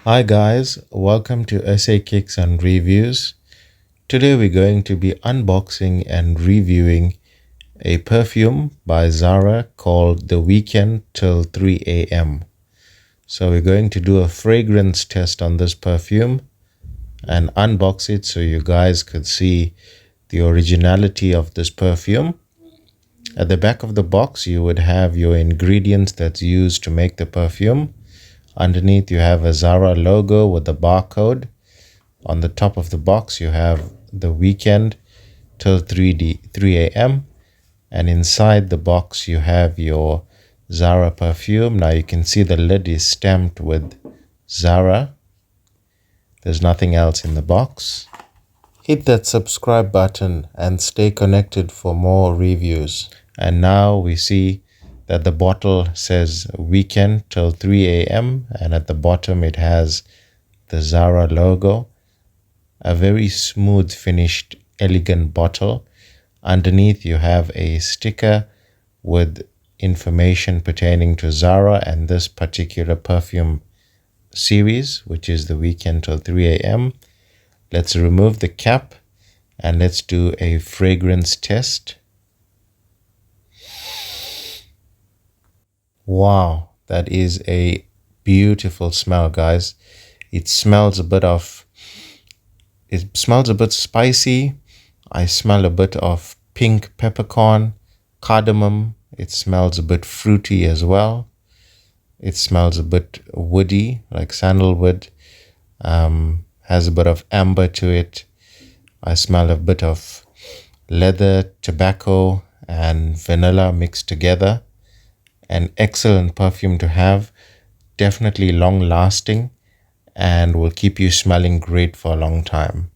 Hi guys, welcome to SA Kicks and Reviews. Today we're going to be unboxing and reviewing a perfume by Zara called The Weekend till 3 a.m. So we're going to do a fragrance test on this perfume and unbox it so you guys could see the originality of this perfume. At the back of the box you would have your ingredients that's used to make the perfume. Underneath you have a Zara logo with the barcode. On the top of the box you have The Weekend till 3 a.m. and inside the box you have your Zara perfume. Now you can see the lid is stamped with Zara. There's nothing else in the box. Hit that subscribe button and stay connected for more reviews. And now we see that the bottle says Weekend till 3 a.m. and at the bottom it has the Zara logo. A very smooth finished, elegant bottle. Underneath you have a sticker with information pertaining to Zara and this particular perfume series, which is the Weekend till 3 a.m. Let's remove the cap and let's do a fragrance test. Wow, that is a beautiful smell, guys. It smells a bit spicy. I smell a bit of pink peppercorn, cardamom. It smells a bit fruity as well. It smells a bit woody, like sandalwood. Has a bit of amber to it. I smell a bit of leather, tobacco, and vanilla mixed together. An excellent perfume to have, definitely long lasting and will keep you smelling great for a long time.